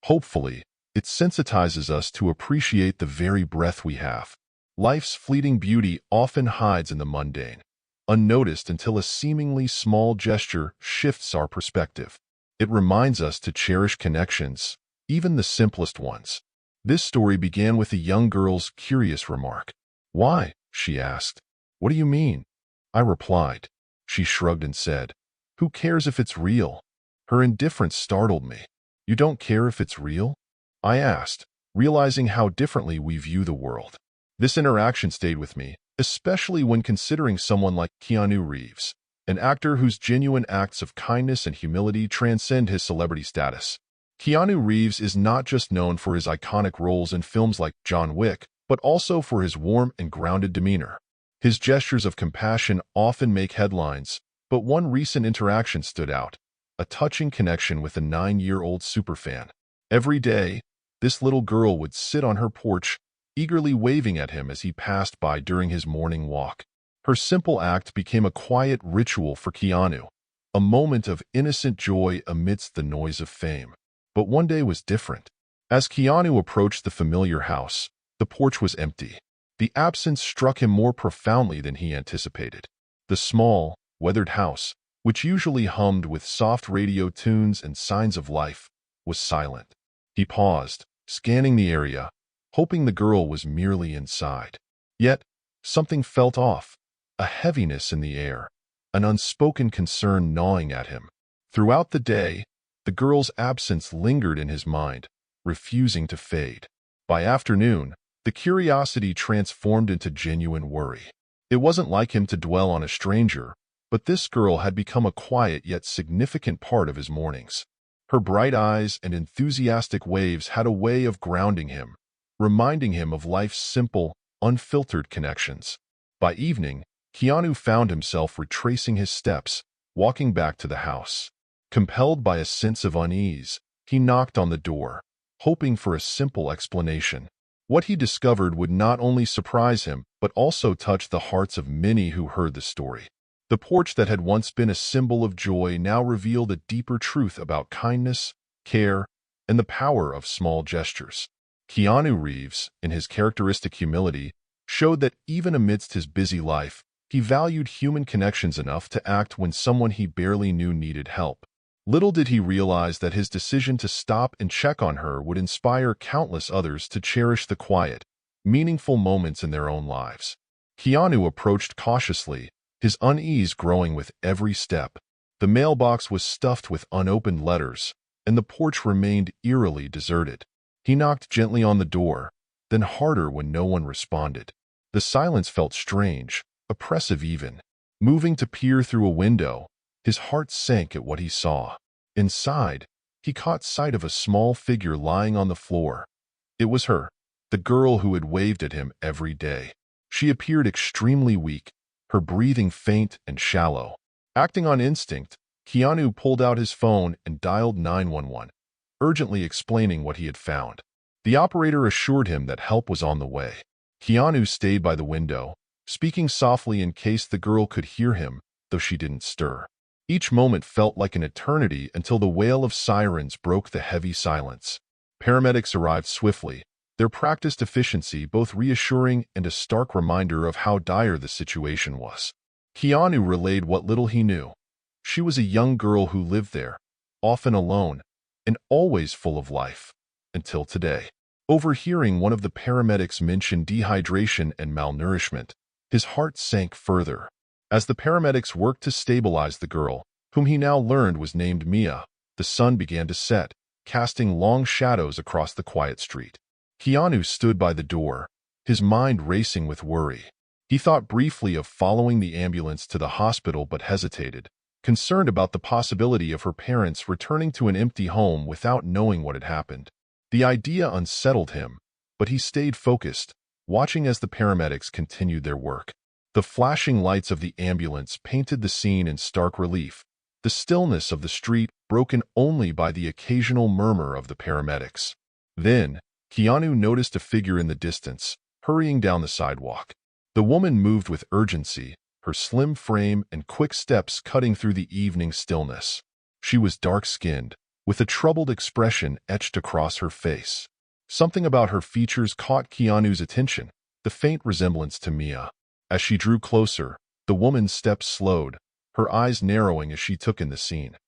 Hopefully, it sensitizes us to appreciate the very breath we have. Life's fleeting beauty often hides in the mundane, unnoticed until a seemingly small gesture shifts our perspective. It reminds us to cherish connections, even the simplest ones. This story began with a young girl's curious remark. "Why?" she asked. "What do you mean?" I replied. She shrugged and said, "Who cares if it's real?" Her indifference startled me. "You don't care if it's real?" I asked, realizing how differently we view the world. This interaction stayed with me, especially when considering someone like Keanu Reeves, an actor whose genuine acts of kindness and humility transcend his celebrity status. Keanu Reeves is not just known for his iconic roles in films like John Wick, but also for his warm and grounded demeanor. His gestures of compassion often make headlines, but one recent interaction stood out: a touching connection with a 9-year-old superfan. Every day, this little girl would sit on her porch, eagerly waving at him as he passed by during his morning walk. Her simple act became a quiet ritual for Keanu, a moment of innocent joy amidst the noise of fame. But one day was different. As Keanu approached the familiar house, the porch was empty. The absence struck him more profoundly than he anticipated. The small, weathered house, which usually hummed with soft radio tunes and signs of life, was silent. He paused, scanning the area, hoping the girl was merely inside. Yet, something felt off, a heaviness in the air, an unspoken concern gnawing at him. Throughout the day, the girl's absence lingered in his mind, refusing to fade. By afternoon, the curiosity transformed into genuine worry. It wasn't like him to dwell on a stranger, but this girl had become a quiet yet significant part of his mornings. Her bright eyes and enthusiastic waves had a way of grounding him, reminding him of life's simple, unfiltered connections. By evening, Keanu found himself retracing his steps, walking back to the house. Compelled by a sense of unease, he knocked on the door, hoping for a simple explanation. What he discovered would not only surprise him, but also touch the hearts of many who heard the story. The porch that had once been a symbol of joy now revealed a deeper truth about kindness, care, and the power of small gestures. Keanu Reeves, in his characteristic humility, showed that even amidst his busy life, he valued human connections enough to act when someone he barely knew needed help. Little did he realize that his decision to stop and check on her would inspire countless others to cherish the quiet, meaningful moments in their own lives. Keanu approached cautiously, his unease growing with every step. The mailbox was stuffed with unopened letters, and the porch remained eerily deserted. He knocked gently on the door, then harder when no one responded. The silence felt strange, oppressive even. Moving to peer through a window, his heart sank at what he saw. Inside, he caught sight of a small figure lying on the floor. It was her, the girl who had waved at him every day. She appeared extremely weak, her breathing faint and shallow. Acting on instinct, Keanu pulled out his phone and dialed 911, urgently explaining what he had found. The operator assured him that help was on the way. Keanu stayed by the window, speaking softly in case the girl could hear him, though she didn't stir. Each moment felt like an eternity until the wail of sirens broke the heavy silence. Paramedics arrived swiftly, their practiced efficiency both reassuring and a stark reminder of how dire the situation was. Keanu relayed what little he knew. She was a young girl who lived there, often alone, and always full of life, until today. Overhearing one of the paramedics mention dehydration and malnourishment, his heart sank further. As the paramedics worked to stabilize the girl, whom he now learned was named Mia, the sun began to set, casting long shadows across the quiet street. Keanu stood by the door, his mind racing with worry. He thought briefly of following the ambulance to the hospital but hesitated, concerned about the possibility of her parents returning to an empty home without knowing what had happened. The idea unsettled him, but he stayed focused, watching as the paramedics continued their work. The flashing lights of the ambulance painted the scene in stark relief, the stillness of the street broken only by the occasional murmur of the paramedics. Then, Keanu noticed a figure in the distance, hurrying down the sidewalk. The woman moved with urgency, her slim frame and quick steps cutting through the evening stillness. She was dark-skinned, with a troubled expression etched across her face. Something about her features caught Keanu's attention, the faint resemblance to Mia. As she drew closer, the woman's steps slowed, her eyes narrowing as she took in the scene.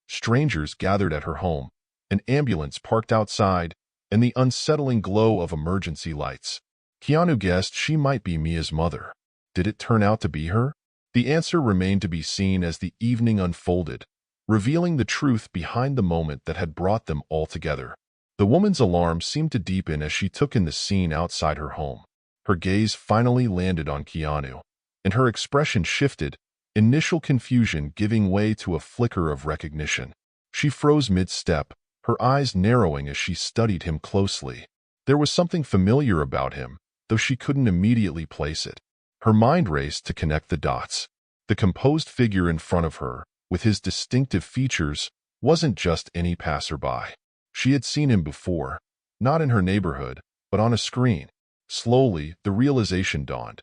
Strangers gathered at her home, an ambulance parked outside, and the unsettling glow of emergency lights. Keanu guessed she might be Mia's mother. Did it turn out to be her? The answer remained to be seen as the evening unfolded, revealing the truth behind the moment that had brought them all together. The woman's alarm seemed to deepen as she took in the scene outside her home. Her gaze finally landed on Keanu, and her expression shifted, initial confusion giving way to a flicker of recognition. She froze mid-step, her eyes narrowing as she studied him closely. There was something familiar about him, though she couldn't immediately place it. Her mind raced to connect the dots. The composed figure in front of her, with his distinctive features, wasn't just any passerby. She had seen him before, not in her neighborhood, but on a screen. Slowly, the realization dawned.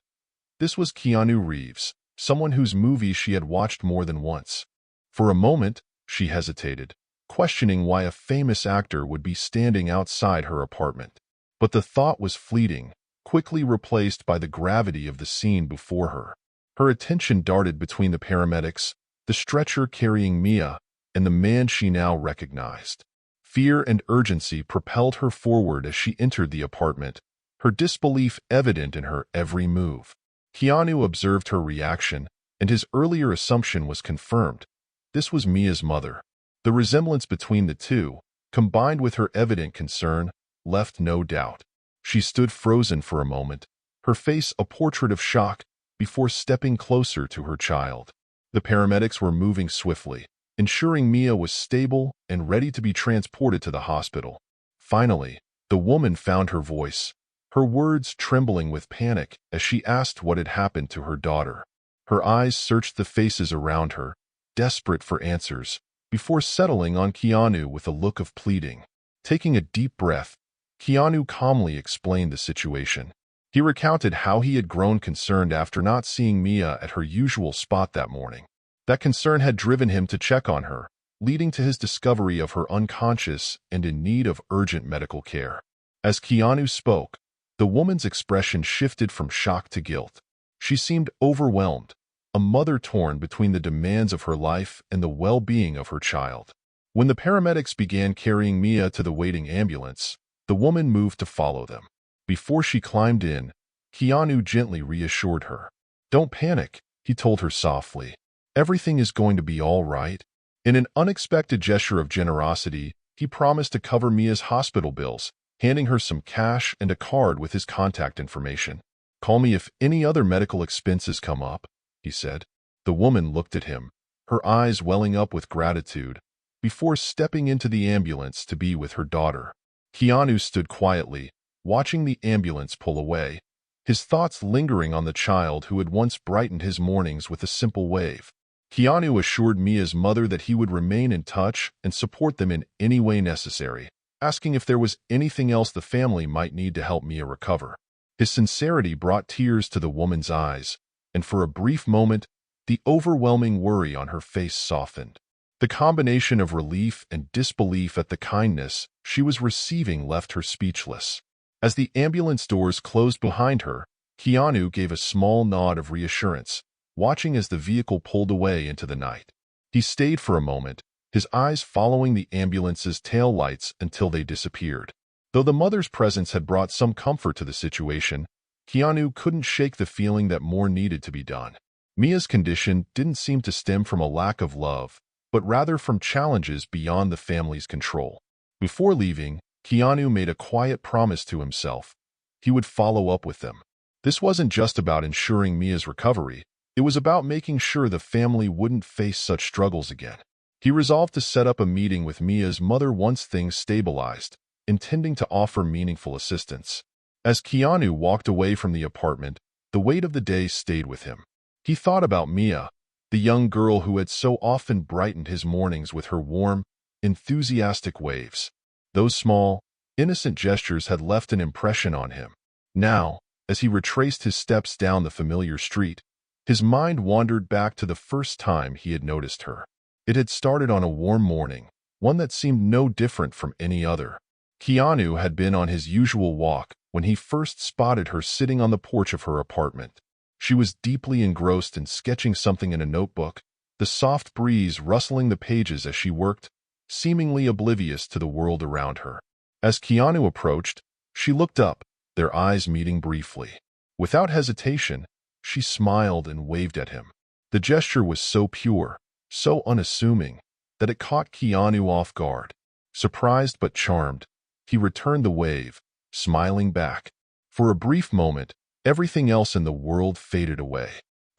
This was Keanu Reeves, someone whose movies she had watched more than once. For a moment, she hesitated, questioning why a famous actor would be standing outside her apartment. But the thought was fleeting, quickly replaced by the gravity of the scene before her. Her attention darted between the paramedics, the stretcher carrying Mia, and the man she now recognized. Fear and urgency propelled her forward as she entered the apartment, her disbelief evident in her every move. Keanu observed her reaction, and his earlier assumption was confirmed. This was Mia's mother. The resemblance between the two, combined with her evident concern, left no doubt. She stood frozen for a moment, her face a portrait of shock, before stepping closer to her child. The paramedics were moving swiftly, ensuring Mia was stable and ready to be transported to the hospital. Finally, the woman found her voice, her words trembling with panic as she asked what had happened to her daughter. Her eyes searched the faces around her, desperate for answers, before settling on Keanu with a look of pleading. Taking a deep breath, Keanu calmly explained the situation. He recounted how he had grown concerned after not seeing Mia at her usual spot that morning. That concern had driven him to check on her, leading to his discovery of her unconscious and in need of urgent medical care. As Keanu spoke, the woman's expression shifted from shock to guilt. She seemed overwhelmed, a mother torn between the demands of her life and the well-being of her child. When the paramedics began carrying Mia to the waiting ambulance, the woman moved to follow them. Before she climbed in, Keanu gently reassured her. "Don't panic," he told her softly. "Everything is going to be all right." In an unexpected gesture of generosity, he promised to cover Mia's hospital bills, handing her some cash and a card with his contact information. "Call me if any other medical expenses come up," he said. The woman looked at him, her eyes welling up with gratitude, before stepping into the ambulance to be with her daughter. Keanu stood quietly, watching the ambulance pull away, his thoughts lingering on the child who had once brightened his mornings with a simple wave. Keanu assured Mia's mother that he would remain in touch and support them in any way necessary, asking if there was anything else the family might need to help Mia recover. His sincerity brought tears to the woman's eyes, and for a brief moment, the overwhelming worry on her face softened. The combination of relief and disbelief at the kindness she was receiving left her speechless. As the ambulance doors closed behind her, Keanu gave a small nod of reassurance, watching as the vehicle pulled away into the night. He stayed for a moment, his eyes following the ambulance's tail lights until they disappeared. Though the mother's presence had brought some comfort to the situation, Keanu couldn't shake the feeling that more needed to be done. Mia's condition didn't seem to stem from a lack of love, but rather from challenges beyond the family's control. Before leaving, Keanu made a quiet promise to himself. He would follow up with them. This wasn't just about ensuring Mia's recovery, it was about making sure the family wouldn't face such struggles again. He resolved to set up a meeting with Mia's mother once things stabilized, intending to offer meaningful assistance. As Keanu walked away from the apartment, the weight of the day stayed with him. He thought about Mia, the young girl who had so often brightened his mornings with her warm, enthusiastic waves. Those small, innocent gestures had left an impression on him. Now, as he retraced his steps down the familiar street, his mind wandered back to the first time he had noticed her. It had started on a warm morning, one that seemed no different from any other. Keanu had been on his usual walk when he first spotted her sitting on the porch of her apartment. She was deeply engrossed in sketching something in a notebook, the soft breeze rustling the pages as she worked, seemingly oblivious to the world around her. As Keanu approached, she looked up, their eyes meeting briefly. Without hesitation, she smiled and waved at him. The gesture was so pure, so unassuming, that it caught Keanu off guard. Surprised but charmed, he returned the wave, smiling back. For a brief moment, everything else in the world faded away.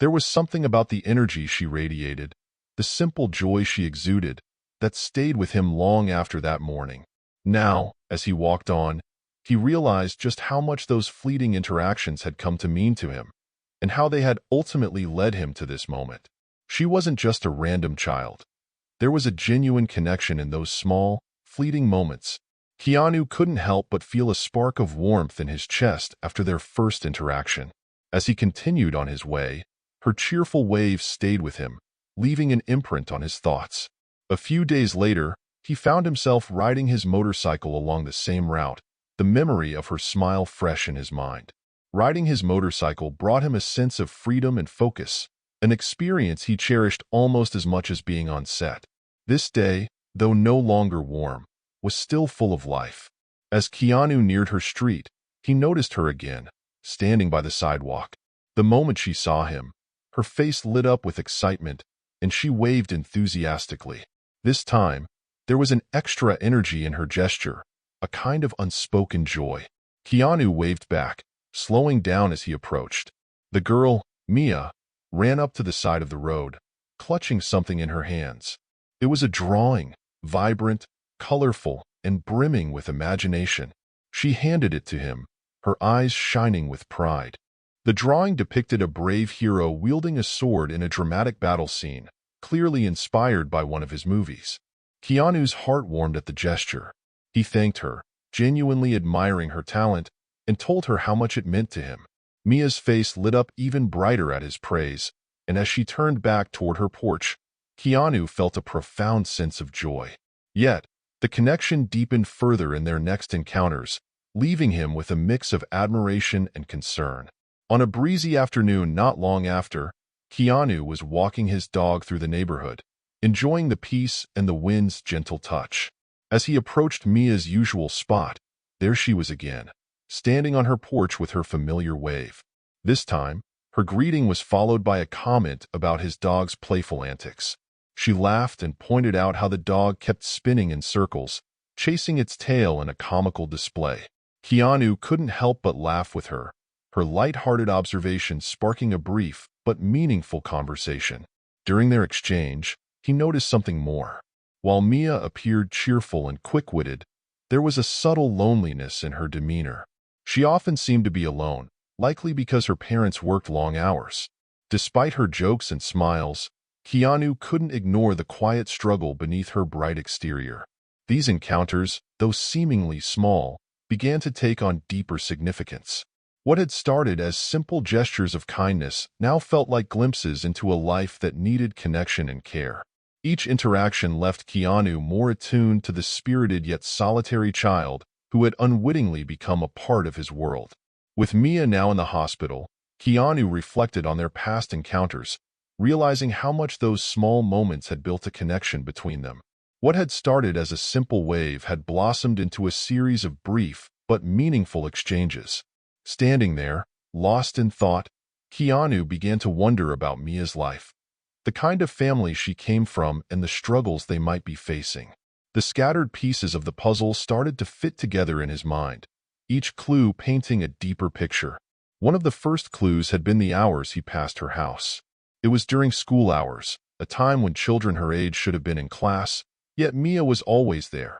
There was something about the energy she radiated, the simple joy she exuded, that stayed with him long after that morning. Now, as he walked on, he realized just how much those fleeting interactions had come to mean to him, and how they had ultimately led him to this moment. She wasn't just a random child. There was a genuine connection in those small, fleeting moments. Keanu couldn't help but feel a spark of warmth in his chest after their first interaction. As he continued on his way, her cheerful wave stayed with him, leaving an imprint on his thoughts. A few days later, he found himself riding his motorcycle along the same route, the memory of her smile fresh in his mind. Riding his motorcycle brought him a sense of freedom and focus, an experience he cherished almost as much as being on set. This day, though no longer warm, was still full of life. As Keanu neared her street, he noticed her again, standing by the sidewalk. The moment she saw him, her face lit up with excitement, and she waved enthusiastically. This time, there was an extra energy in her gesture, a kind of unspoken joy. Keanu waved back, slowing down as he approached. The girl, Mia, ran up to the side of the road, clutching something in her hands. It was a drawing, vibrant, colorful, and brimming with imagination. She handed it to him, her eyes shining with pride. The drawing depicted a brave hero wielding a sword in a dramatic battle scene, clearly inspired by one of his movies. Keanu's heart warmed at the gesture. He thanked her, genuinely admiring her talent, and told her how much it meant to him. Mia's face lit up even brighter at his praise, and as she turned back toward her porch, Keanu felt a profound sense of joy. Yet, the connection deepened further in their next encounters, leaving him with a mix of admiration and concern. On a breezy afternoon not long after, Keanu was walking his dog through the neighborhood, enjoying the peace and the wind's gentle touch. As he approached Mia's usual spot, there she was again, standing on her porch with her familiar wave. This time, her greeting was followed by a comment about his dog's playful antics. She laughed and pointed out how the dog kept spinning in circles, chasing its tail in a comical display. Keanu couldn't help but laugh with her, her light-hearted observation sparking a brief but meaningful conversation. During their exchange, he noticed something more. While Mia appeared cheerful and quick-witted, there was a subtle loneliness in her demeanor. She often seemed to be alone, likely because her parents worked long hours. Despite her jokes and smiles, Keanu couldn't ignore the quiet struggle beneath her bright exterior. These encounters, though seemingly small, began to take on deeper significance. What had started as simple gestures of kindness now felt like glimpses into a life that needed connection and care. Each interaction left Keanu more attuned to the spirited yet solitary child who had unwittingly become a part of his world. With Mia now in the hospital, Keanu reflected on their past encounters, realizing how much those small moments had built a connection between them. What had started as a simple wave had blossomed into a series of brief but meaningful exchanges. Standing there, lost in thought, Keanu began to wonder about Mia's life, the kind of family she came from and the struggles they might be facing. The scattered pieces of the puzzle started to fit together in his mind, each clue painting a deeper picture. One of the first clues had been the hours he passed her house. It was during school hours, a time when children her age should have been in class, yet Mia was always there,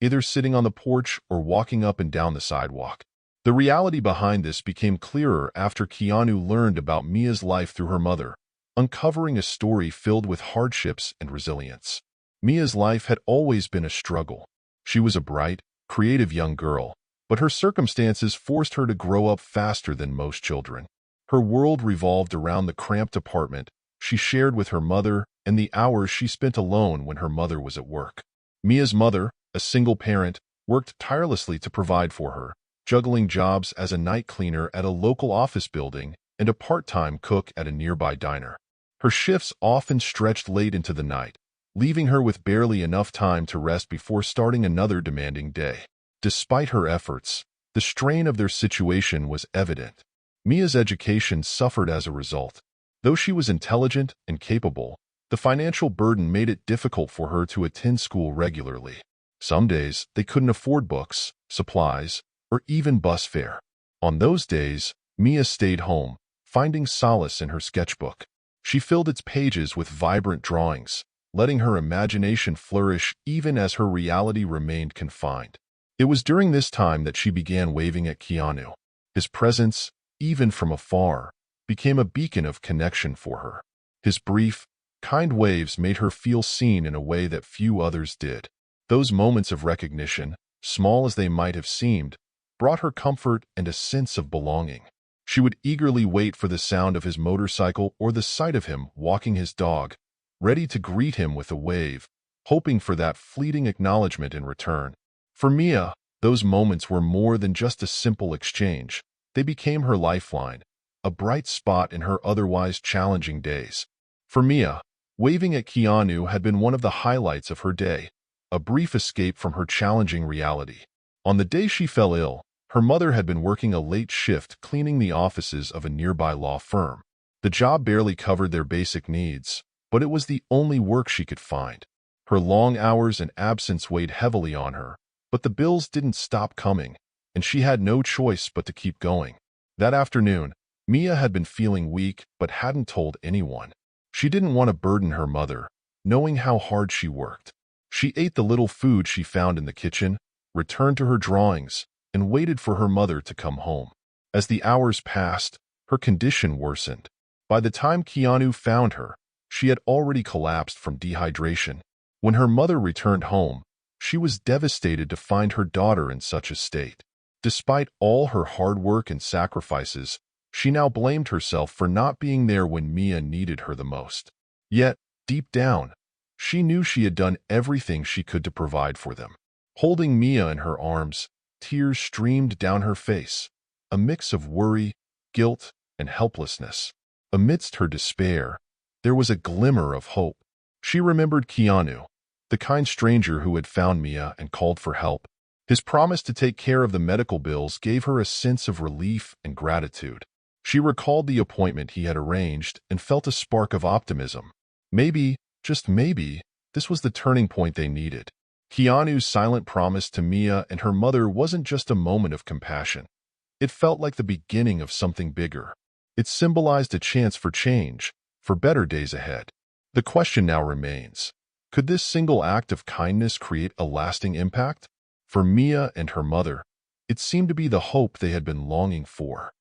either sitting on the porch or walking up and down the sidewalk. The reality behind this became clearer after Keanu learned about Mia's life through her mother, uncovering a story filled with hardships and resilience. Mia's life had always been a struggle. She was a bright, creative young girl, but her circumstances forced her to grow up faster than most children. Her world revolved around the cramped apartment she shared with her mother and the hours she spent alone when her mother was at work. Mia's mother, a single parent, worked tirelessly to provide for her, juggling jobs as a night cleaner at a local office building and a part-time cook at a nearby diner. Her shifts often stretched late into the night, leaving her with barely enough time to rest before starting another demanding day. Despite her efforts, the strain of their situation was evident. Mia's education suffered as a result. Though she was intelligent and capable, the financial burden made it difficult for her to attend school regularly. Some days, they couldn't afford books, supplies, or even bus fare. On those days, Mia stayed home, finding solace in her sketchbook. She filled its pages with vibrant drawings, letting her imagination flourish even as her reality remained confined. It was during this time that she began waving at Keanu. His presence, even from afar, became a beacon of connection for her. His brief, kind waves made her feel seen in a way that few others did. Those moments of recognition, small as they might have seemed, brought her comfort and a sense of belonging. She would eagerly wait for the sound of his motorcycle or the sight of him walking his dog, ready to greet him with a wave, hoping for that fleeting acknowledgement in return. For Mia, those moments were more than just a simple exchange. They became her lifeline, a bright spot in her otherwise challenging days. For Mia, waving at Keanu had been one of the highlights of her day, a brief escape from her challenging reality. On the day she fell ill, her mother had been working a late shift cleaning the offices of a nearby law firm. The job barely covered their basic needs, but it was the only work she could find. Her long hours and absence weighed heavily on her, but the bills didn't stop coming, and she had no choice but to keep going. That afternoon, Mia had been feeling weak but hadn't told anyone. She didn't want to burden her mother, knowing how hard she worked. She ate the little food she found in the kitchen, returned to her drawings, and waited for her mother to come home. As the hours passed, her condition worsened. By the time Keanu found her, she had already collapsed from dehydration. When her mother returned home, she was devastated to find her daughter in such a state. Despite all her hard work and sacrifices, she now blamed herself for not being there when Mia needed her the most. Yet, deep down, she knew she had done everything she could to provide for them. Holding Mia in her arms, tears streamed down her face, a mix of worry, guilt, and helplessness. Amidst her despair, there was a glimmer of hope. She remembered Keanu, the kind stranger who had found Mia and called for help. His promise to take care of the medical bills gave her a sense of relief and gratitude. She recalled the appointment he had arranged and felt a spark of optimism. Maybe, just maybe, this was the turning point they needed. Keanu's silent promise to Mia and her mother wasn't just a moment of compassion. It felt like the beginning of something bigger. It symbolized a chance for change, for better days ahead. The question now remains, could this single act of kindness create a lasting impact? For Mia and her mother, it seemed to be the hope they had been longing for.